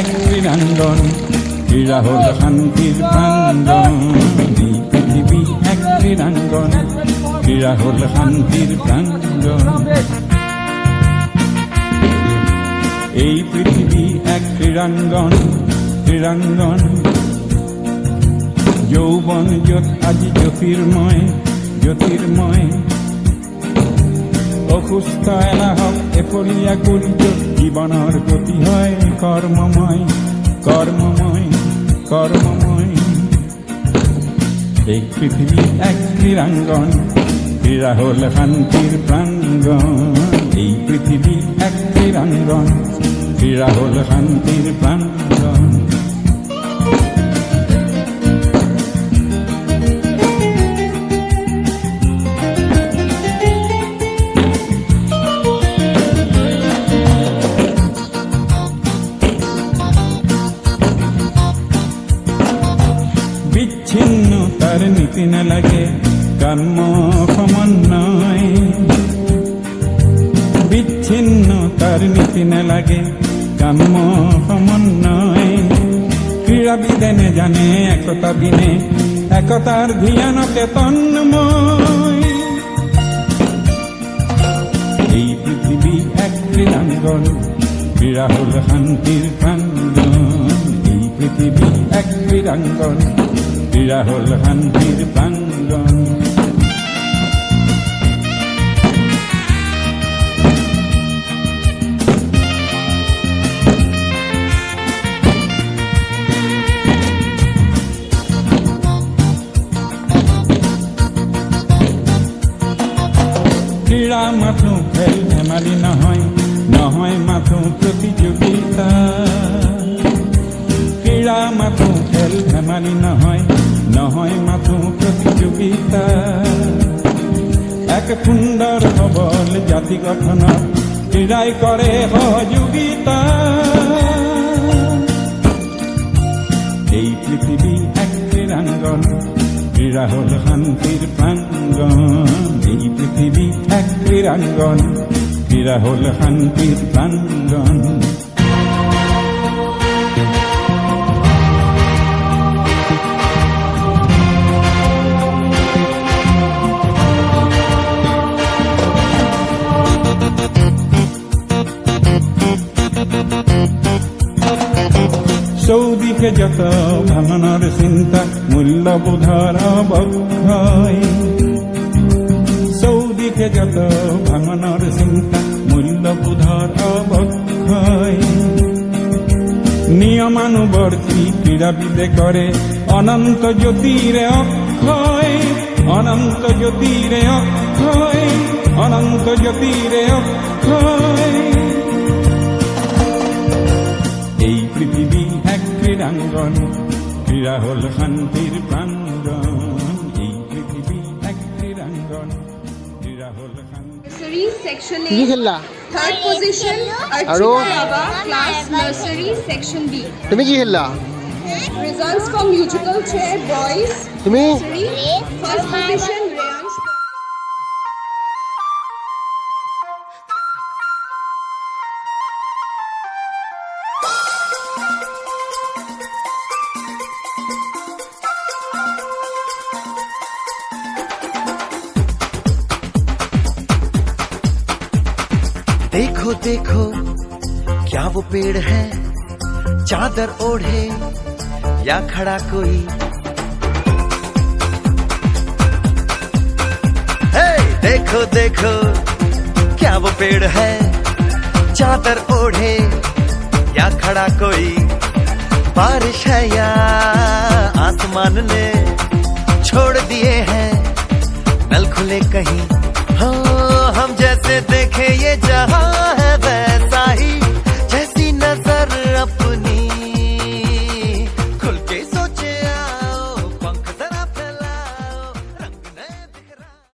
এক ক্রীড়াঙ্গন, ক্রীড়া হল শান্তির প্রাঙ্গণ। এই পৃথিবী এক ক্রীড়াঙ্গন, ক্রীড়া হল শান্তির প্রাঙ্গণ। এই পৃথিবী এক ক্রীড়াঙ্গন, ক্রীড়াঙ্গন। যৌবন আজি জ্যোতির্ময়, জ্যোতির্ময়। অসুস্থ এলাহক এফলিয়া করিত, জীবনের গতি হয় কর্মময়, কর্মময়, কর্মময়। এই পৃথিবী এক ক্রীড়াঙ্গন, ক্রীড়া হল শান্তির প্রাঙ্গণ। এই পৃথিবী এক ক্রীড়াঙ্গন, ক্রীড়া হল শান্তির প্রাঙ্গণ। বিচ্ছিন্ন তার নীতি না লাগে, কর্ম সমন্বয়। বিচ্ছিন্ন তার নীতি না লাগে, কর্ম সমন্বয়। ক্রীড়াবিদেনে জানে একতা বিনে, একতার ধ্যানতে তন্ময়। এই পৃথিবী এক ক্রীড়াঙ্গন, ক্রীড়া হল শান্তির প্রাঙ্গণ। এই পৃথিবী এক ক্রীড়াঙ্গন, ক্রীড়া হল শান্তির প্রাঙ্গণ। ক্রীড়া মাথো খেল ধেমালি নহয়, নহয় মাথো প্রতিযোগিতা। ক্রীড়া মাথো খেল ধেমালি নহয়, নহয় মাথো প্রতিযোগিতা। এক সুন্দর সবল জাতি গঠনত ক্রীড়াই করে সহযোগিতা। এই পৃথিবী এক ক্রীড়াঙ্গন, ক্রীড়া হল শান্তির প্রাঙ্গণ। এই পৃথিবী এক ক্রীড়াঙ্গন, ক্রীড়া হল শান্তির প্রাঙ্গণ। চৌদিকে যত ভাঙনের চিন্তা, মূল্যবোধর অবক্ষয়। চৌদিকে যত ভাঙনের চিন্তা, মূল্যবোধর অবক্ষয়। নিয়মানুবর্তী ক্রীড়াবিদে করে অনন্ত জ্যোতিরে অক্ষয়, অনন্ত জ্যোতিরে অক্ষয়, অনন্ত জ্যোতিরে অক্ষয়। এই পৃথিবী এক ক্রীড়াঙ্গন, ক্রীড়া হল শান্তির প্রাঙ্গণ। এই পৃথিবী এক ক্রীড়াঙ্গন, ক্রীড়া হল Nursery section A, কি খেললা? third position Archita Rava, class nursery section B. তুমি কি খেললা? Results from musical chair boys তুমি nursery, first position Reyansh. देखो देखो क्या वो पेड़ है, चादर ओढ़े या खड़ा कोई। हे देखो देखो क्या वो पेड़ है, चादर ओढ़े या खड़ा कोई। बारिश है या आसमान ने छोड़ दिए हैं नल खुले कहीं। हाँ हम जैसे देखे ये जहां,